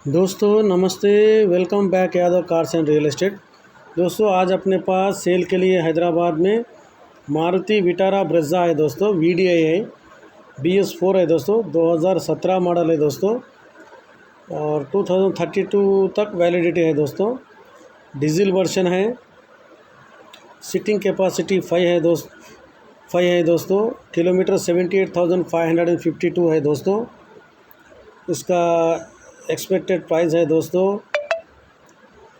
दोस्तों नमस्ते, welcome back Yadav cars and real estate. दोस्तों आज अपने पास सेल के लिए हैदराबाद में मारुति विटारा ब्रेज़ा है दोस्तों। VDI है, BS4 है दोस्तों, 2017 मॉडल है दोस्तों और 2032 तक वैलिडिटी है दोस्तों। डीजल वर्जन है, सीटिंग कैपेसिटी 5 है दोस्तों। किलोमीटर 78,552 है दोस्तों। इसका एक्सपेक्टेड प्राइस है दोस्तों,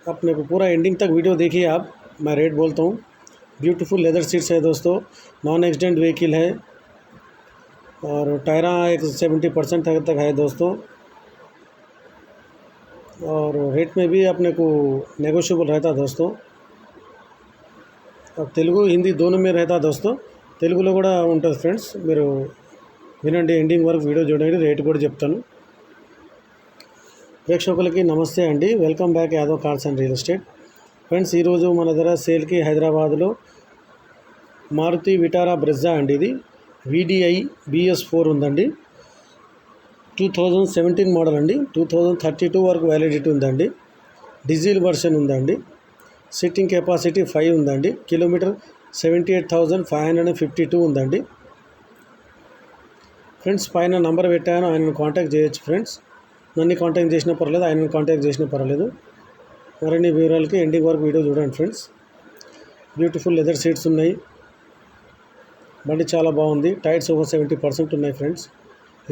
अपने को पूरा एंडिंग तक वीडियो देखिए आप, मैं रेट बोलता हूँ। ब्यूटीफुल लेदर सीट्स है दोस्तों, नॉन एक्सीडेंट व्हीकल है और टायरा एक 70% तक है दोस्तों। और रेट में भी अपने को नेगोशिएबल रहता दोस्तों। और तेलुगु हिंदी दोनों में रहता दोस्तों। తెలుగులో కూడా ఉంటుంది ఫ్రెండ్స్, మీరు వినండి, ఎండింగ్ వరకు వీడియో చూడండి, రేట్ కూడా చెప్తాను। ప్రేక్షకులకి నమస్తే అండి, welcome back Yadav cars and real estate. Friends ఈరోజు మన దగ్గర సేల్కి హైదరాబాద్లో మారుతి విటారా బ్రెజా అండి, ఇది VDI BS4 ఉందండి। 2017 మోడల్ అండి, 2032 వరకు వ్యాలిడిటీ ఉందండి। డీజిల్ వర్షన్ ఉందండి, సిట్టింగ్ కెపాసిటీ 5 ఉందండి, కిలోమీటర్ 78,552 ఉందండి। ఫ్రెండ్స్ పైన నంబర్ పెట్టాను, ఆయనను కాంటాక్ట్ చేయొచ్చు ఫ్రెండ్స్। నన్ను కాంటాక్ట్ చేసినా పర్లేదు, ఆయనను కాంటాక్ట్ చేసినా పర్లేదు। మరిన్ని వివరాలకి ఎండింగ్ వరకు వీడియో చూడండి ఫ్రెండ్స్। బ్యూటిఫుల్ లెదర్ సీట్స్ ఉన్నాయి, బండి చాలా బాగుంది। టైర్స్ ఒక 70% ఉన్నాయి ఫ్రెండ్స్,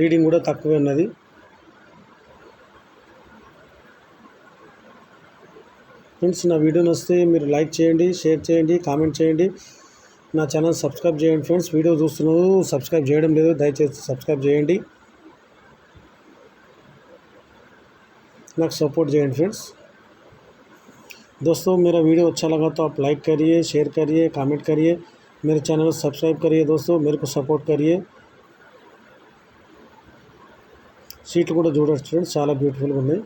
రీడింగ్ కూడా తక్కువే ఉన్నది। ఫ్రెండ్స్ నా వీడియో నచ్చితే మీరు లైక్ చేయండి, షేర్ చేయండి, కామెంట్ చేయండి, నా ఛానల్ సబ్స్క్రైబ్ చేయండి ఫ్రెండ్స్। వీడియో చూస్తున్నారు సబ్స్క్రైబ్ చేయడం లేదు, దయచేసి సబ్స్క్రైబ్ చేయండి, నాకు सपोर्ट చేయండి फ्रेंड्स। दोस्तों मेरा वीडियो अच्छा लगा तो आप लाइक करिए, शेयर करिए, कमेंट करिए, मेरे चैनल को सब्सक्राइब करिए दोस्तों, मेरे को सपोर्ट करिए। సీట్లు కూడా చూడొచ్చు ఫ్రెండ్స్, చాలా బ్యూటిఫుల్గా ఉన్నాయి।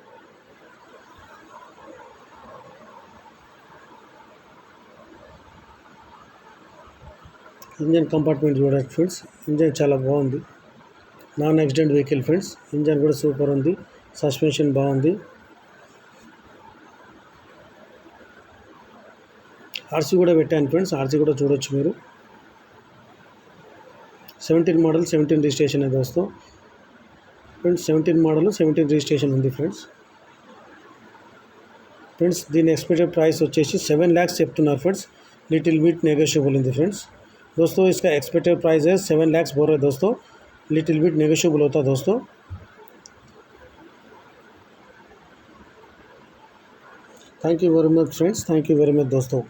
ఇంజన్ కంపార్ట్మెంట్ చూడొచ్చు ఫ్రెండ్స్, ఇంజన్ చాలా బాగుంది, non accident vehicle friends. Engine కూడా సూపర్ ఉంది, సస్పెన్షన్ బాగుంది। ఆర్సీ కూడా పెట్టాను ఫ్రెండ్స్, ఆర్సీ కూడా చూడొచ్చు మీరు। 17 మోడల్ 17 రిజిస్ట్రేషన్ है दोस्तों। ఫ్రెండ్స్ 17 మోడల్ 17 రిజిస్ట్రేషన్ ఉంది ఫ్రెండ్స్। ఫ్రెండ్స్ దీని ఎక్స్పెక్టెడ్ ప్రైస్ వచ్చేసి 7 lakhs చెప్తున్నారు ఫ్రెండ్స్, लिटिल बिट नेगोशिएबल ఉంది फ्रेंड्स। दोस्तों इसका एक्सपेक्टेड प्राइस है 7 lakhs बोल रहे दोस्तों, लिटिल बिट नेगोशिएबल होता दोस्तों। Thank you very much friends, thank you very much दोस्तों।